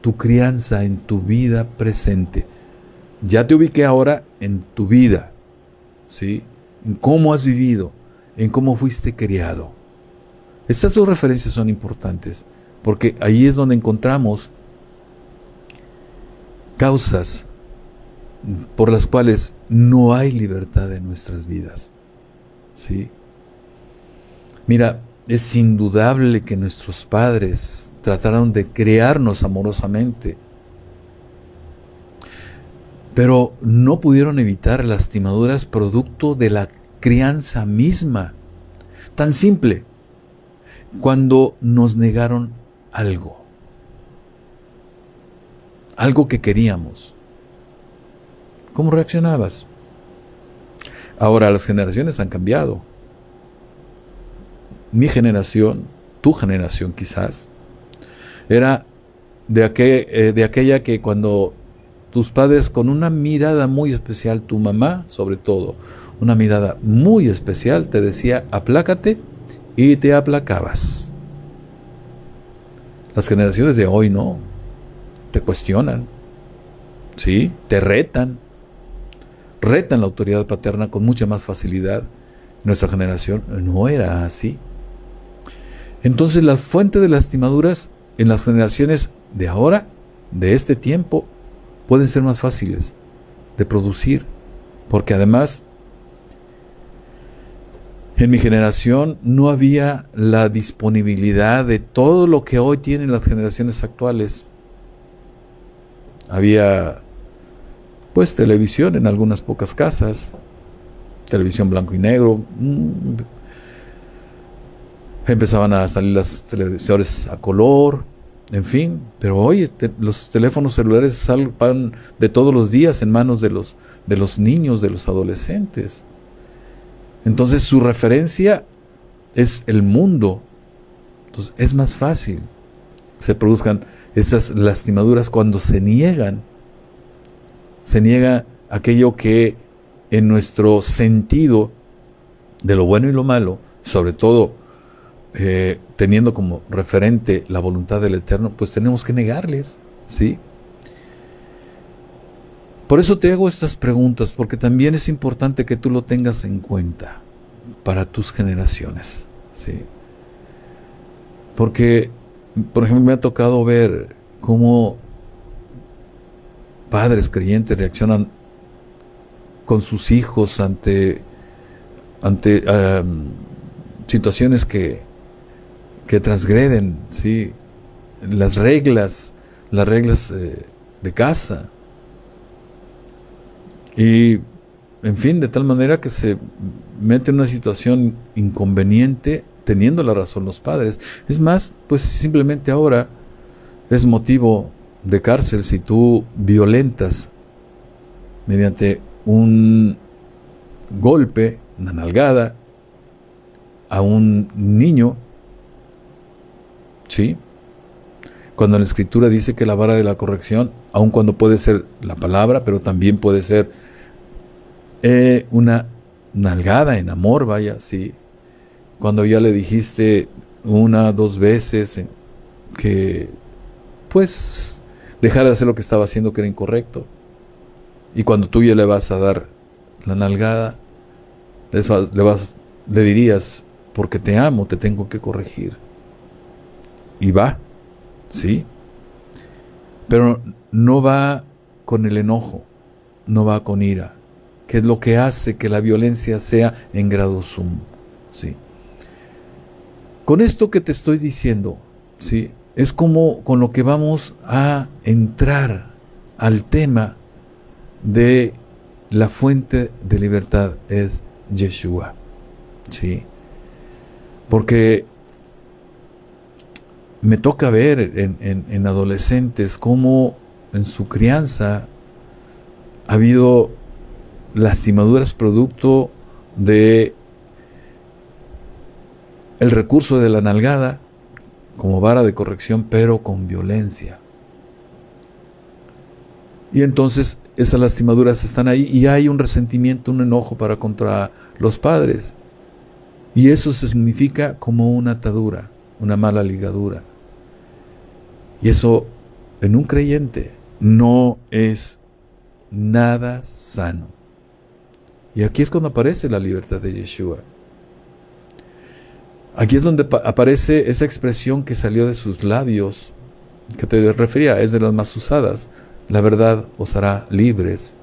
Tu crianza en tu vida presente. Ya te ubiqué ahora en tu vida, ¿sí? En cómo has vivido, en cómo fuiste criado. Estas dos referencias son importantes, porque ahí es donde encontramos causas por las cuales no hay libertad en nuestras vidas, ¿sí? Mira, es indudable que nuestros padres trataron de criarnos amorosamente, pero no pudieron evitar lastimaduras producto de la crianza misma. Tan simple, cuando nos negaron algo que queríamos. ¿Cómo reaccionabas? Ahora las generaciones han cambiado. Mi generación, tu generación quizás, era de aquella que cuando tus padres con una mirada muy especial, tu mamá sobre todo, una mirada muy especial te decía aplácate y te aplacabas. Las generaciones de hoy no, te cuestionan, ¿sí? Te retan la autoridad paterna con mucha más facilidad. Nuestra generación no era así. Entonces las fuentes de lastimaduras en las generaciones de ahora, de este tiempo, pueden ser más fáciles de producir, porque además en mi generación no había la disponibilidad de todo lo que hoy tienen las generaciones actuales. Había pues televisión en algunas pocas casas, televisión blanco y negro. Empezaban a salir los televisores a color, en fin, pero hoy los teléfonos celulares van de todos los días en manos de los niños, de los adolescentes. Entonces su referencia es el mundo. Entonces es más fácil que se produzcan esas lastimaduras cuando se niega aquello que en nuestro sentido de lo bueno y lo malo, sobre todo teniendo como referente la voluntad del Eterno, pues tenemos que negarles, ¿sí? Por eso te hago estas preguntas, porque también es importante que tú lo tengas en cuenta para tus generaciones, ¿sí? Porque, por ejemplo, me ha tocado ver cómo padres creyentes reaccionan con sus hijos ante situaciones que transgreden, ¿sí?, las reglas de casa. Y, en fin, de tal manera que se mete en una situación inconveniente teniendo la razón los padres. Es más, pues simplemente ahora es motivo de cárcel si tú violentas mediante un golpe, una nalgada a un niño, ¿sí? Cuando la Escritura dice que la vara de la corrección, aun cuando puede ser la palabra, pero también puede ser una nalgada en amor, vaya, ¿sí? Cuando ya le dijiste 1, 2 veces que pues dejara de hacer lo que estaba haciendo, que era incorrecto, y cuando tú ya le vas a dar la nalgada, le dirías, porque te amo, te tengo que corregir. Y va, ¿sí? Pero no va con el enojo, no va con ira, que es lo que hace que la violencia sea en grado sumo, ¿sí? Con esto que te estoy diciendo, ¿sí?, es como con lo que vamos a entrar al tema de la fuente de libertad, es Yeshua, ¿sí? Porque me toca ver en adolescentes cómo en su crianza ha habido lastimaduras producto de el recurso de la nalgada como vara de corrección, pero con violencia. Y entonces esas lastimaduras están ahí y hay un resentimiento, un enojo para contra los padres. Y eso significa como una atadura, una mala ligadura. Y eso en un creyente no es nada sano. Y aquí es cuando aparece la libertad de Yeshua. Aquí es donde aparece esa expresión que salió de sus labios, que te refería, es de las más usadas. La verdad os hará libres.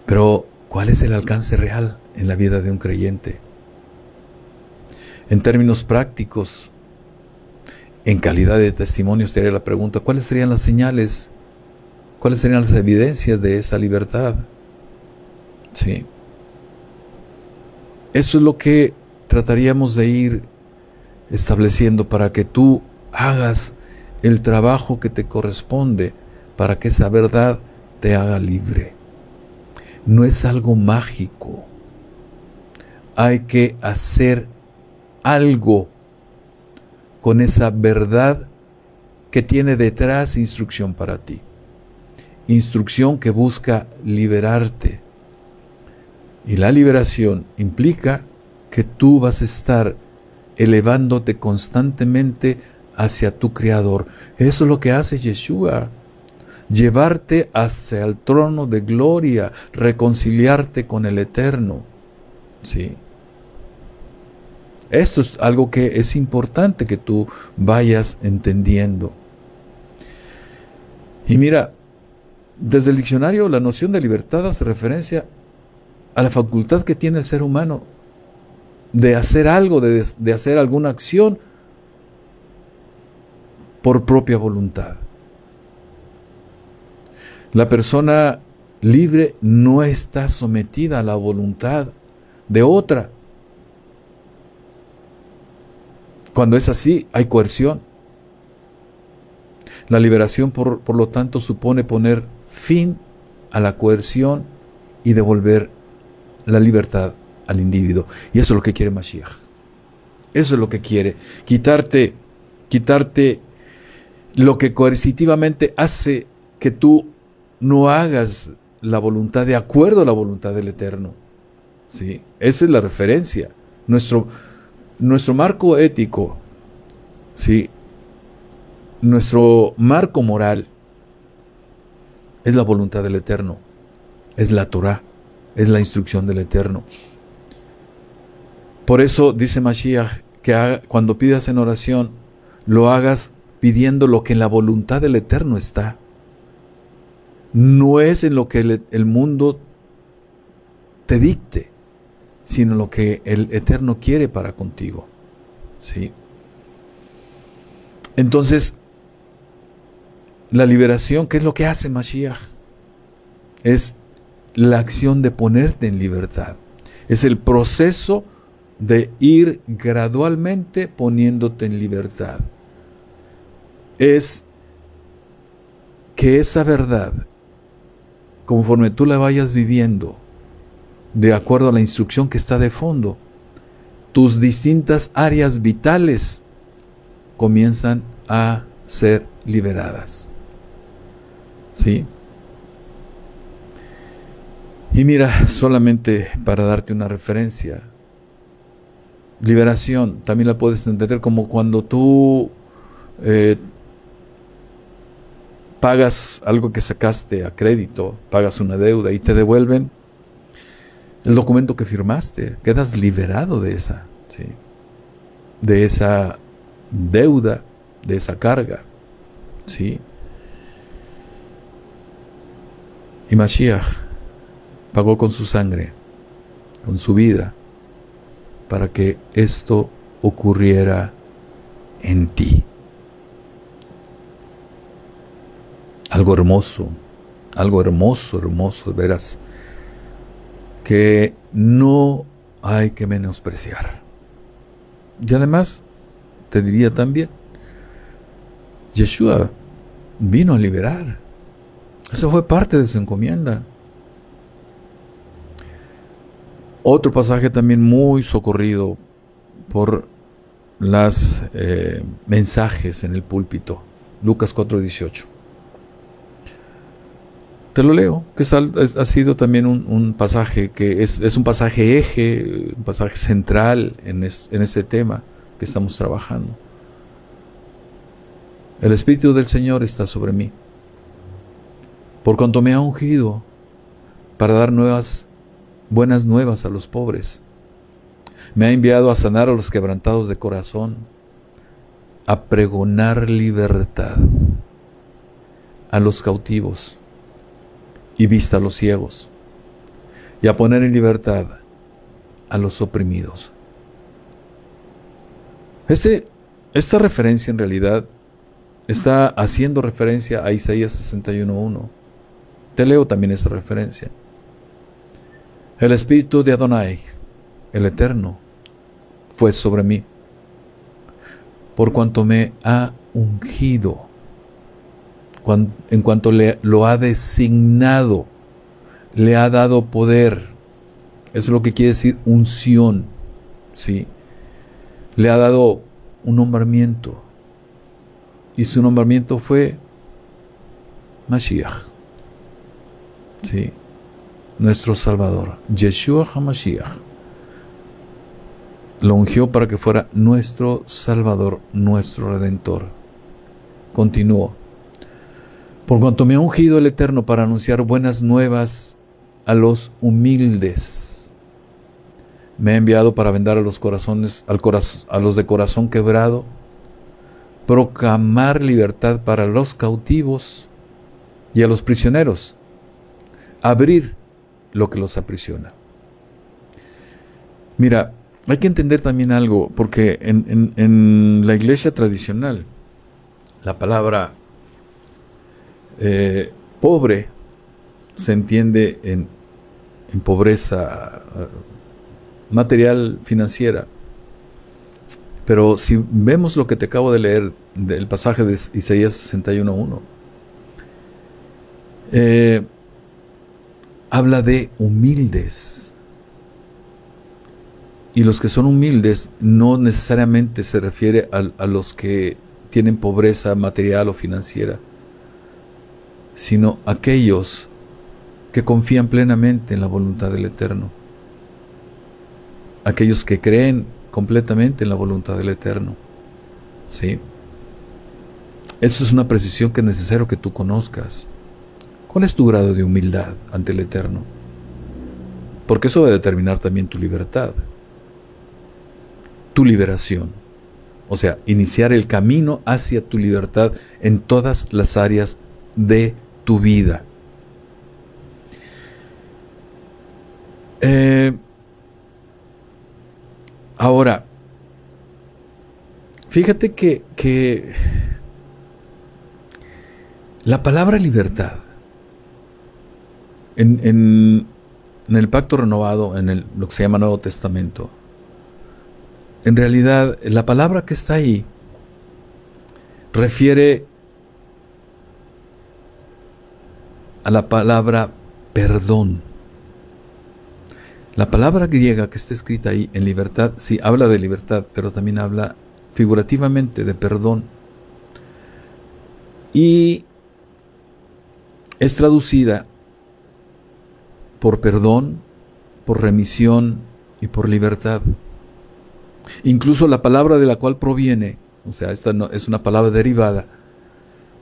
Pero, ¿cuál es el alcance real en la vida de un creyente? En términos prácticos, en calidad de testimonios, te haría la pregunta, ¿cuáles serían las señales? ¿Cuáles serían las evidencias de esa libertad? Sí. Eso es lo que trataríamos de ir estableciendo para que tú hagas el trabajo que te corresponde para que esa verdad te haga libre. No es algo mágico. Hay que hacer algo con esa verdad que tiene detrás instrucción para ti. Instrucción que busca liberarte. Y la liberación implica que tú vas a estar elevándote constantemente hacia tu Creador. Eso es lo que hace Yeshua. Llevarte hacia el trono de gloria, reconciliarte con el Eterno. ¿Sí? Esto es algo que es importante que tú vayas entendiendo. Y mira, desde el diccionario la noción de libertad hace referencia a la facultad que tiene el ser humano de hacer algo, de hacer alguna acción por propia voluntad. La persona libre no está sometida a la voluntad de otra. Cuando es así, hay coerción. La liberación, por lo tanto, supone poner fin a la coerción y devolver la libertad al individuo. Y eso es lo que quiere Mashiach. Eso es lo que quiere. Quitarte lo que coercitivamente hace que tú no hagas la voluntad de acuerdo a la voluntad del Eterno. ¿Sí? Esa es la referencia. Nuestro marco ético, ¿sí? Nuestro marco moral es la voluntad del Eterno. Es la Torah. Es la instrucción del Eterno. Por eso dice Mashiach que cuando pidas en oración, lo hagas pidiendo lo que en la voluntad del Eterno está. No es en lo que el mundo te dicte, sino lo que el Eterno quiere para contigo. ¿Sí? Entonces, la liberación, ¿qué es lo que hace Mashiach? Es la acción de ponerte en libertad. Es el proceso de ir gradualmente poniéndote en libertad. Es que esa verdad, conforme tú la vayas viviendo, de acuerdo a la instrucción que está de fondo, tus distintas áreas vitales comienzan a ser liberadas. ¿Sí? Y mira, solamente para darte una referencia, liberación también la puedes entender como cuando tú pagas algo que sacaste a crédito, pagas una deuda y te devuelven el documento que firmaste, quedas liberado de esa, ¿sí? De esa deuda, de esa carga, ¿sí? Y Mashiach pagó con su sangre, con su vida, para que esto ocurriera en ti. Algo hermoso, hermoso, verás, que no hay que menospreciar. Y además, te diría también, Yeshua vino a liberar. Eso fue parte de su encomienda. Otro pasaje también muy socorrido por los mensajes en el púlpito. Lucas 4:18. Te lo leo, que ha sido también un pasaje que es un pasaje eje, un pasaje central en este tema que estamos trabajando. El Espíritu del Señor está sobre mí, por cuanto me ha ungido para dar buenas nuevas a los pobres. Me ha enviado a sanar a los quebrantados de corazón, a pregonar libertad a los cautivos y vista a los ciegos, y a poner en libertad a los oprimidos. Esta referencia en realidad está haciendo referencia a Isaías 61:1. Te leo también esa referencia. El Espíritu de Adonai, el Eterno, fue sobre mí, por cuanto me ha ungido, en cuanto lo ha designado, le ha dado poder. Eso es lo que quiere decir unción, ¿sí? Le ha dado un nombramiento, y su nombramiento fue Mashiach, ¿sí? Nuestro Salvador, Yeshua HaMashiach. Lo ungió para que fuera nuestro Salvador, nuestro Redentor. Continuó. Por cuanto me ha ungido el Eterno para anunciar buenas nuevas a los humildes, me ha enviado para vendar a los a los de corazón quebrado, proclamar libertad para los cautivos y a los prisioneros, abrir lo que los aprisiona. Mira, hay que entender también algo, porque en la iglesia tradicional, la palabra pobre se entiende en pobreza material, financiera. Pero si vemos lo que te acabo de leer del pasaje de Isaías 61:1, habla de humildes. Y los que son humildes no necesariamente se refiere a los que tienen pobreza material o financiera, sino aquellos que confían plenamente en la voluntad del Eterno, aquellos que creen completamente en la voluntad del Eterno, ¿sí? Eso es una precisión que es necesario que tú conozcas. ¿Cuál es tu grado de humildad ante el Eterno? Porque eso va a determinar también tu libertad, tu liberación. O sea, iniciar el camino hacia tu libertad en todas las áreas de tu vida. Ahora, fíjate que la palabra libertad en el Pacto Renovado, lo que se llama Nuevo Testamento, en realidad la palabra que está ahí refiere a la palabra perdón. La palabra griega que está escrita ahí en libertad, sí, habla de libertad, pero también habla figurativamente de perdón. Y es traducida por perdón, por remisión y por libertad. Incluso la palabra de la cual proviene, o sea, esta no, es una palabra derivada,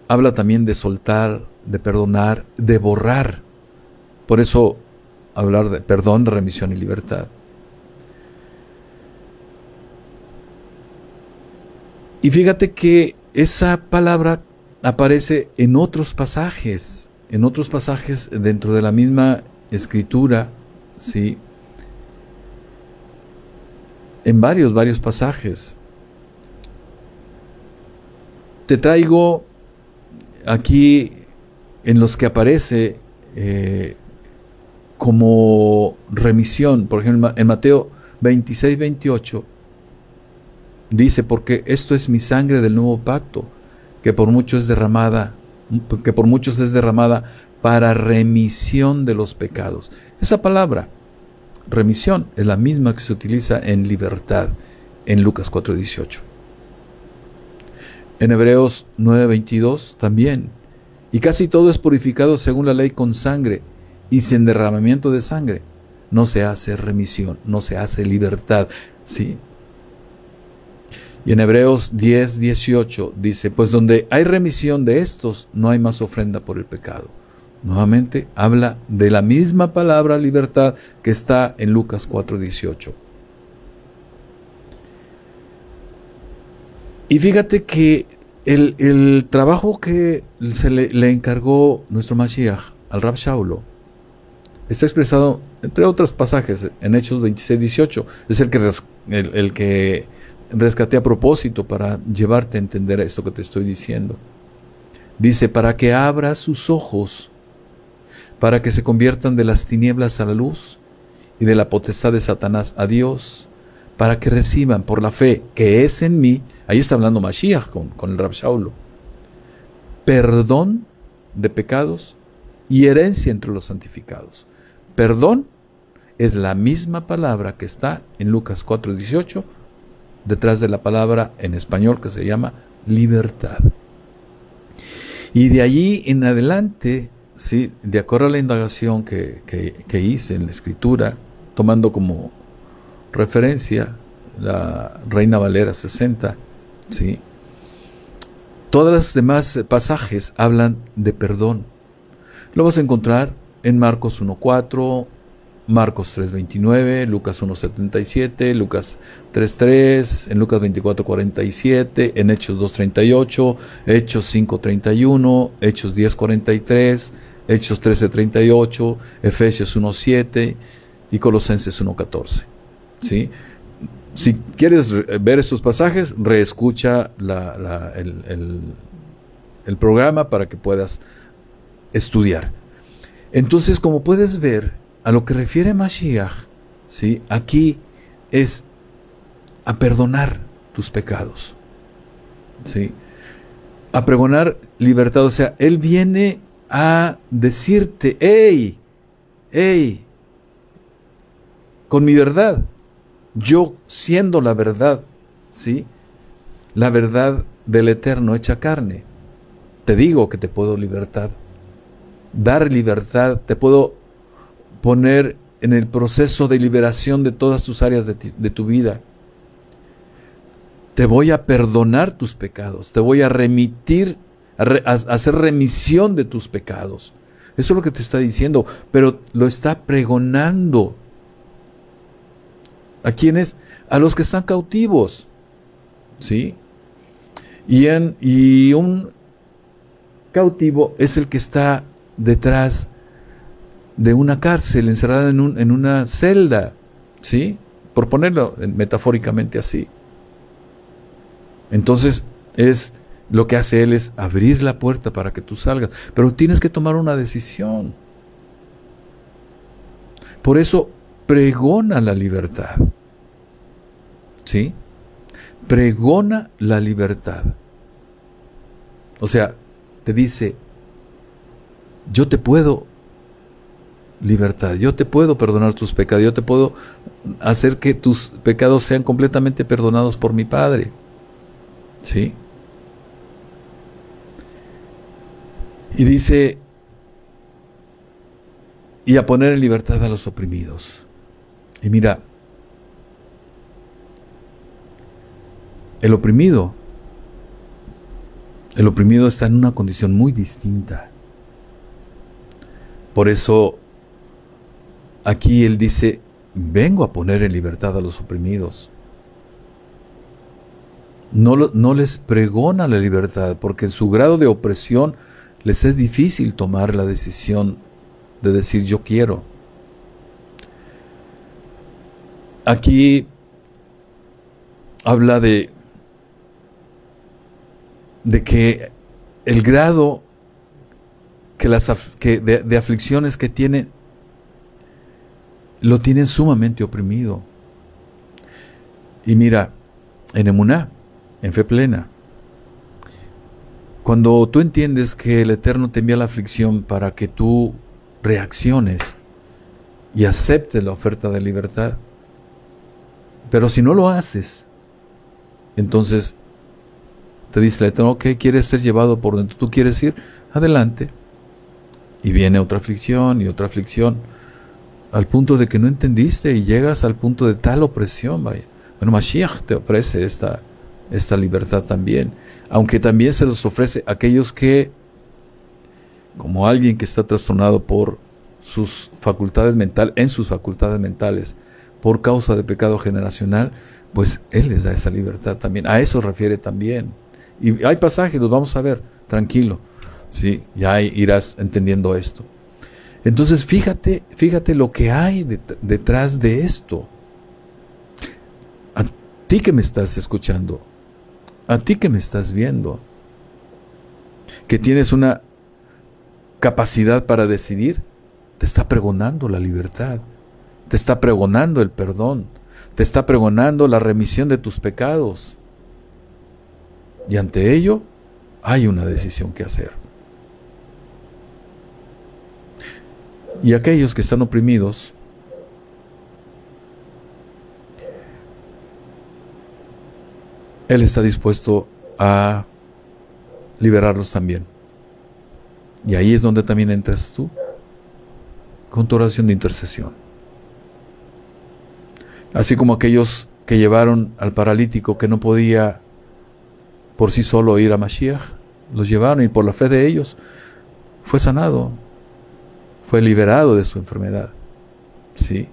habla también de soltar, de perdonar, de borrar. Por eso hablar de perdón, de remisión y libertad. Y fíjate que esa palabra aparece en otros pasajes dentro de la misma escritura, ¿sí? En varios pasajes. Te traigo aquí en los que aparece como remisión. Por ejemplo, en Mateo 26:28 dice: porque esto es mi sangre del nuevo pacto, que por muchos es derramada para remisión de los pecados. Esa palabra remisión es la misma que se utiliza en libertad en Lucas 4:18. En Hebreos 9:22 también: Y casi todo es purificado según la ley con sangre, y sin derramamiento de sangre no se hace remisión, no se hace libertad, ¿sí? Y en Hebreos 10:18 dice, pues donde hay remisión de estos, no hay más ofrenda por el pecado. Nuevamente habla de la misma palabra libertad que está en Lucas 4:18. Y fíjate que el trabajo que le encargó nuestro Mashiach al Rab Shaulo está expresado, entre otros pasajes, en Hechos 26:18. Es el que rescaté a propósito para llevarte a entender esto que te estoy diciendo. Dice, para que abra sus ojos, para que se conviertan de las tinieblas a la luz y de la potestad de Satanás a Dios, para que reciban por la fe que es en mí, ahí está hablando Mashiach con el Rab Shaulo, perdón de pecados y herencia entre los santificados. Perdón es la misma palabra que está en Lucas 4:18, detrás de la palabra en español que se llama libertad. Y de allí en adelante, ¿sí?, de acuerdo a la indagación que hice en la escritura, tomando como referencia la Reina Valera 60, ¿sí?, todas las demás pasajes hablan de perdón. Lo vas a encontrar en Marcos 1:4, Marcos 3:29, Lucas 1:77, Lucas 3:3, en Lucas 24:47, en Hechos 2:38, Hechos 5:31, Hechos 10:43, Hechos 13:38, Efesios 1:7 y Colosenses 1:14. ¿Sí? Si quieres ver estos pasajes, reescucha el programa para que puedas estudiar. Entonces, como puedes ver, a lo que refiere Mashiach, ¿sí?, aquí es a perdonar tus pecados, ¿sí?, a pregonar libertad. O sea, Él viene a decirte, hey, con mi verdad, yo siendo la verdad, ¿sí?, la verdad del Eterno hecha carne, te digo que te puedo dar libertad, te puedo poner en el proceso de liberación de todas tus áreas de tu vida. Te voy a perdonar tus pecados, te voy a remitir, a hacer remisión de tus pecados. Eso es lo que te está diciendo, pero lo está pregonando. ¿A quiénes? A los que están cautivos, ¿sí? Y un cautivo es el que está detrás de una cárcel, encerrada en una celda, ¿sí?, por ponerlo metafóricamente así. Entonces, lo que hace Él es abrir la puerta para que tú salgas, pero tienes que tomar una decisión. Por eso, pregona la libertad, ¿sí? Pregona la libertad. O sea, te dice, yo te puedo libertad, yo te puedo perdonar tus pecados, yo te puedo hacer que tus pecados sean completamente perdonados por mi Padre, ¿sí? Y dice, y a poner en libertad a los oprimidos. Y mira, el oprimido está en una condición muy distinta. Por eso aquí Él dice, vengo a poner en libertad a los oprimidos. No les pregona la libertad, porque en su grado de opresión les es difícil tomar la decisión de decir yo quiero. Aquí habla de que el grado de aflicciones que tiene, lo tienen sumamente oprimido. Y mira, en emuná, en fe plena, cuando tú entiendes que el Eterno te envía la aflicción para que tú reacciones y aceptes la oferta de libertad, pero si no lo haces, entonces te dice el Eterno, ok, ¿quieres ser llevado por donde tú quieres ir? Adelante. Y viene otra aflicción y otra aflicción, al punto de que no entendiste y llegas al punto de tal opresión, vaya. Bueno, Mashiach te ofrece esta libertad también, aunque también se los ofrece a aquellos que, como alguien que está trastornado por sus facultades mentales, por causa de pecado generacional, pues Él les da esa libertad también. A eso refiere también. Y hay pasajes, los vamos a ver, tranquilo. Sí, ya irás entendiendo esto. Entonces, fíjate lo que hay detrás de esto. A ti que me estás escuchando, a ti que me estás viendo, que tienes una capacidad para decidir, te está pregonando la libertad, te está pregonando el perdón, te está pregonando la remisión de tus pecados. Y ante ello, hay una decisión que hacer. Y aquellos que están oprimidos, Él está dispuesto a liberarlos también. Y ahí es donde también entras tú, con tu oración de intercesión. Así como aquellos que llevaron al paralítico que no podía por sí solo ir a Mashiach, los llevaron y por la fe de ellos fue sanado, fue liberado de su enfermedad. ¿Sí?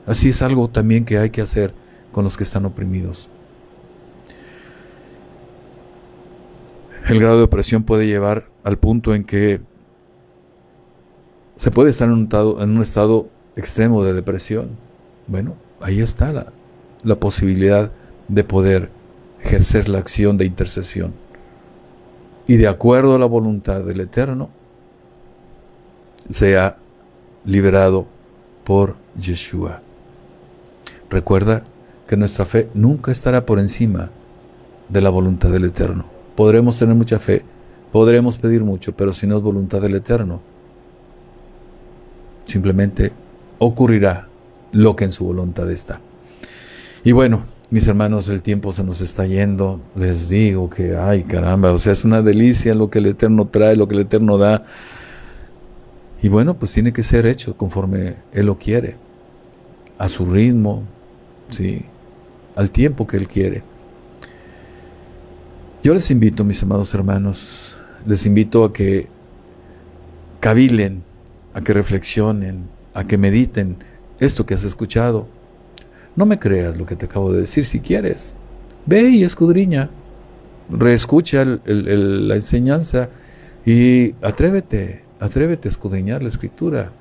Así es algo también que hay que hacer con los que están oprimidos. El grado de opresión puede llevar al punto en que se puede estar en un estado extremo de depresión. Bueno, ahí está la posibilidad de poder ejercer la acción de intercesión. Y de acuerdo a la voluntad del Eterno, sea liberado por Yeshua. Recuerda que nuestra fe nunca estará por encima de la voluntad del Eterno. Podremos tener mucha fe, podremos pedir mucho, pero si no es voluntad del Eterno, simplemente ocurrirá lo que en su voluntad está. Y bueno, mis hermanos, el tiempo se nos está yendo. Les digo que, ay caramba, o sea, es una delicia lo que el Eterno trae, lo que el Eterno da. Y bueno, pues tiene que ser hecho conforme Él lo quiere, a su ritmo, ¿sí? Al tiempo que Él quiere. Yo les invito, mis amados hermanos, les invito a que cavilen, a que reflexionen, a que mediten esto que has escuchado. No me creas lo que te acabo de decir. Si quieres, ve y escudriña, reescucha la enseñanza y atrévete a escudriñar la Escritura.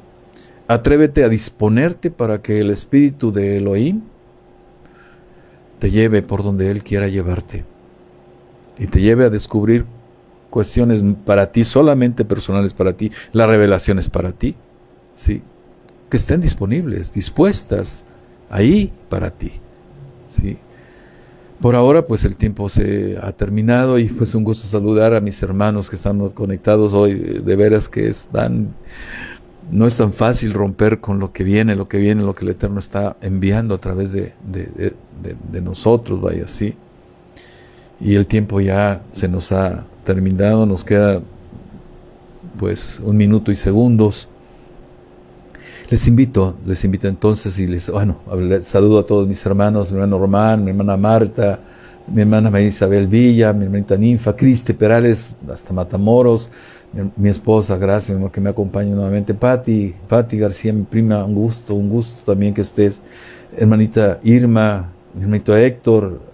Atrévete a disponerte para que el Espíritu de Elohim te lleve por donde Él quiera llevarte y te lleve a descubrir cuestiones para ti, solamente personales para ti, las revelaciones para ti, ¿sí? Que estén disponibles, dispuestas ahí para ti, ¿sí? Por ahora, pues el tiempo se ha terminado y pues un gusto saludar a mis hermanos que están conectados hoy. De veras que no es tan fácil romper con lo que viene, lo que el Eterno está enviando a través de nosotros, vaya, ¿sí? Y el tiempo ya se nos ha terminado, nos queda pues 1 minuto y segundos. Les invito entonces y saludo a todos mis hermanos, mi hermano Román, mi hermana Marta, mi hermana María Isabel Villa, mi hermanita Ninfa, Cristi Perales, hasta Matamoros, mi esposa, gracias, mi amor, que me acompaña nuevamente, Pati García, mi prima, un gusto también que estés, hermanita Irma, mi hermanito Héctor,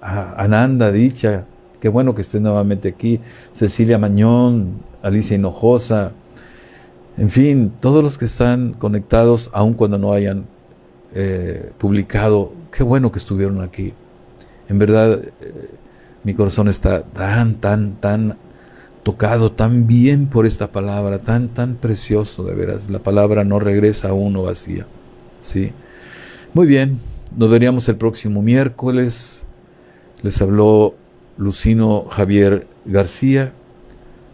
Ananda Dicha, qué bueno que estés nuevamente aquí, Cecilia Mañón, Alicia Hinojosa, en fin, todos los que están conectados, aun cuando no hayan publicado, qué bueno que estuvieron aquí. En verdad, mi corazón está tan tocado, tan bien por esta palabra, tan precioso, de veras. La palabra no regresa a uno vacía, ¿sí? Muy bien, nos veríamos el próximo miércoles. Les habló Lucino Javier García,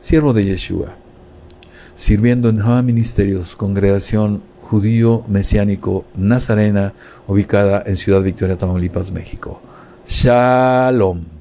siervo de Yeshua, sirviendo en Haba Ministerios, congregación judío mesiánico nazarena, ubicada en Ciudad Victoria, Tamaulipas, México. Shalom.